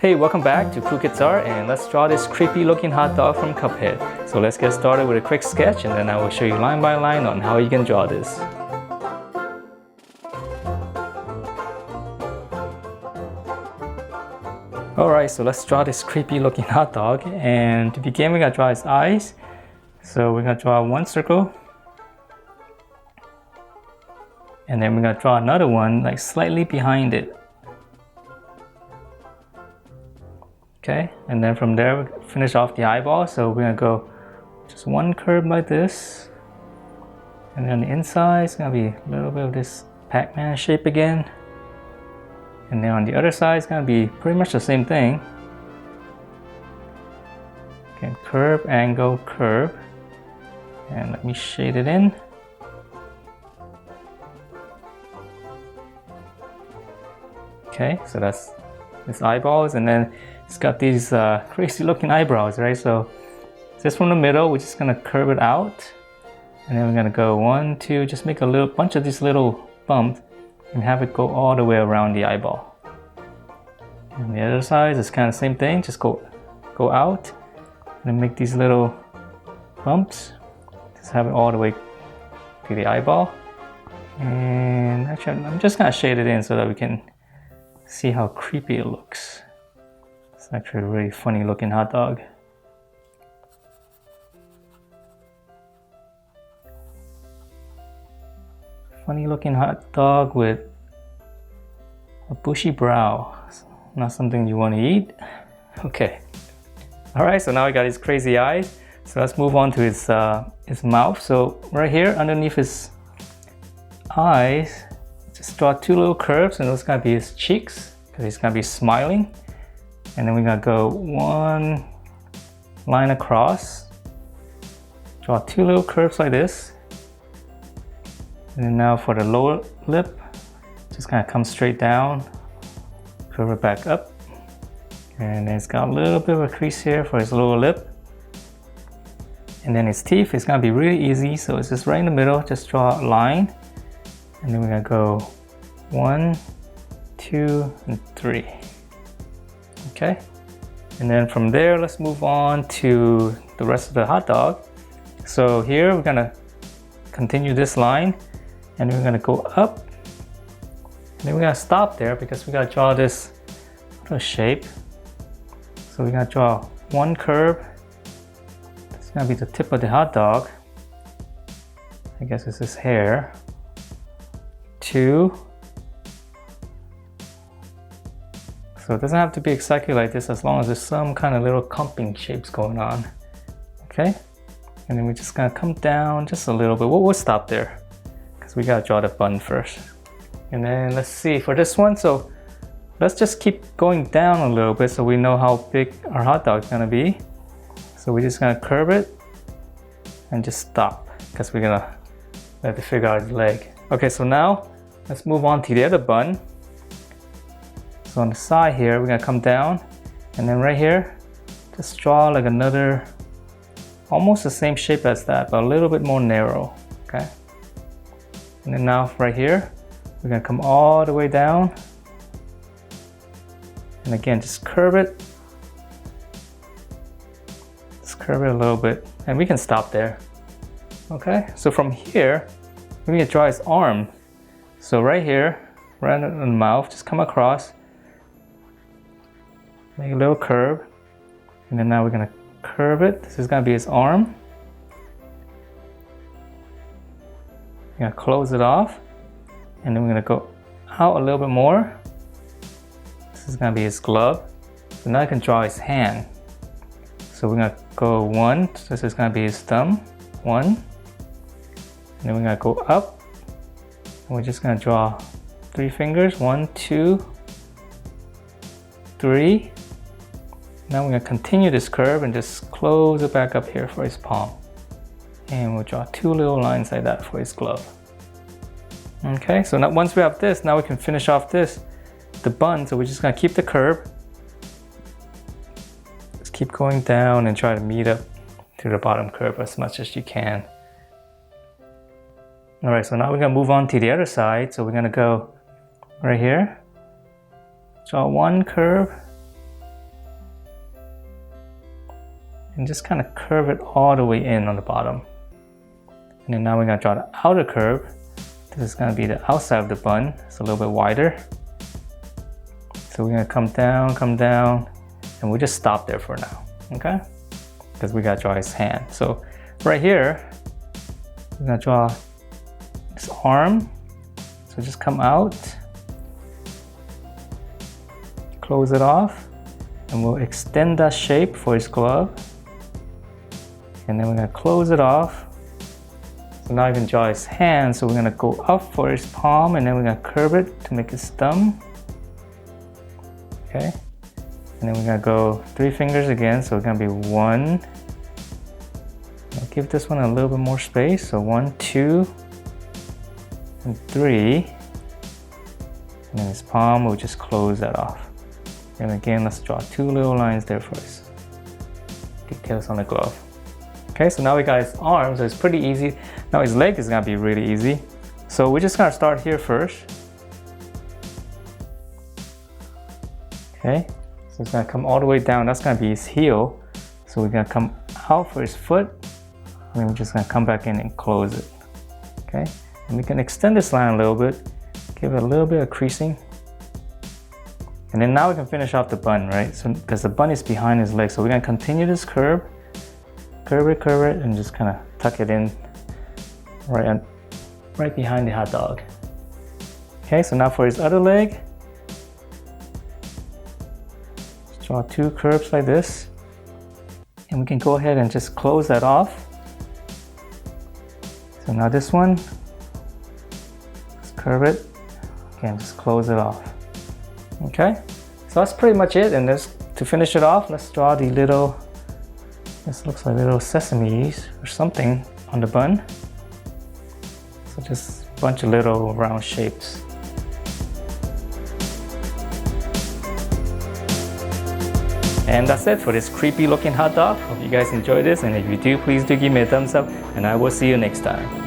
Hey, welcome back to CUphead's Art, and let's draw this creepy looking hot dog from CUphead. So let's get started with a quick sketch, and then I will show you line by line on how you can draw this. Alright, so let's draw this creepy looking hot dog, and to begin we're going to draw his eyes. So we're going to draw one circle, and then we're going to draw another one like slightly behind it. Okay, and then from there we finish off the eyeball. So we're gonna go just one curve like this, and then on the inside it's gonna be a little bit of this Pac-Man shape again, and then on the other side it's gonna be pretty much the same thing. Okay, curve, angle, curve, and let me shade it in. Okay, so that's his eyeballs, and then it's got these crazy looking eyebrows, right? So this from the middle, we're just gonna curve it out, and then we're gonna go 1, 2, just make a little bunch of these little bumps and have it go all the way around the eyeball. And the other side is kind of the same thing, just go out and make these little bumps, just have it all the way to the eyeball. And actually I'm just gonna shade it in so that we can see how creepy it looks. It's actually a really funny looking hot dog. Funny looking hot dog with a bushy brow. Not something you want to eat. Okay. Alright, so now we got his crazy eyes. So let's move on to his mouth. So right here underneath his eyes, just draw two little curves, and those are gonna be his cheeks because he's gonna be smiling. And then we're gonna go one line across, draw two little curves like this. And then now for the lower lip, just kind of come straight down, curve it back up. And then it's got a little bit of a crease here for his lower lip. And then his teeth is gonna be really easy, so it's just right in the middle, just draw a line. And then we're gonna go 1, 2, and 3. Okay, and then from there let's move on to the rest of the hot dog. So here we're gonna continue this line, and we're gonna go up, and then we're gonna stop there because we gotta draw this little shape. So we're gonna draw one curve. It's gonna be the tip of the hot dog. I guess it's his hair. 2. So it doesn't have to be exactly like this as long as there's some kind of little clumping shapes going on. Okay, and then we're just gonna come down just a little bit. We'll stop there because we gotta draw the bun first. And then let's see for this one. So let's just keep going down a little bit so we know how big our hot dog is gonna be. So we're just gonna curve it and just stop because we're gonna have to figure out his leg. Okay, so now let's move on to the other bun. So on the side here, we're gonna come down, and then right here, just draw like another, almost the same shape as that, but a little bit more narrow, okay? And then now right here, we're gonna come all the way down, and again, just curve it. Just curve it a little bit, and we can stop there. Okay, so from here, we're gonna draw his arm. So right here, right on the mouth, just come across, make a little curve, and then now we're gonna curve it. This is gonna be his arm. We're gonna close it off, and then we're gonna go out a little bit more. This is gonna be his glove. So now I can draw his hand. So we're gonna go 1. So this is gonna be his thumb. 1. And then we're gonna go up, and we're just gonna draw 3 fingers. 1, 2, 3. Now we're going to continue this curve and just close it back up here for his palm. And we'll draw 2 little lines like that for his glove. Okay, so now once we have this, now we can finish off the bun. So we're just going to keep the curve. Just keep going down and try to meet up to the bottom curve as much as you can. Alright, so now we're going to move on to the other side. So we're going to go right here. Draw one curve, and just kind of curve it all the way in on the bottom. And then now we're gonna draw the outer curve. This is gonna be the outside of the bun. It's a little bit wider. So we're gonna come down, and we'll just stop there for now, okay? Because we gotta draw his hand. So right here, we're gonna draw his arm. So just come out, close it off, and we'll extend that shape for his glove. And then we're gonna close it off. So now you can draw his hand. So we're gonna go up for his palm, and then we're gonna curve it to make his thumb. Okay, and then we're gonna go 3 fingers again. So it's gonna be 1. I'll give this one a little bit more space. So 1, 2, and 3. And then his palm, we'll just close that off. And again, let's draw 2 little lines there for us. Details on the glove. Okay, so now we got his arm, so it's pretty easy. Now his leg is gonna be really easy. So we're just gonna start here first. Okay, so it's gonna come all the way down. That's gonna be his heel. So we're gonna come out for his foot, and then we're just gonna come back in and close it. Okay, and we can extend this line a little bit, give it a little bit of creasing. And then now we can finish off the bun, right? So because the bun is behind his leg, so we're gonna continue this curve, curve it, and just kind of tuck it in right behind the hot dog. Okay, so now for his other leg, draw 2 curves like this, and we can go ahead and just close that off. So now this one, just curve it, again, just close it off. Okay, so that's pretty much it. And to finish it off, let's draw the little, this looks like little sesames or something on the bun. So just a bunch of little round shapes. And that's it for this creepy looking hot dog. Hope you guys enjoyed this, and if you do, please do give me a thumbs up, and I will see you next time.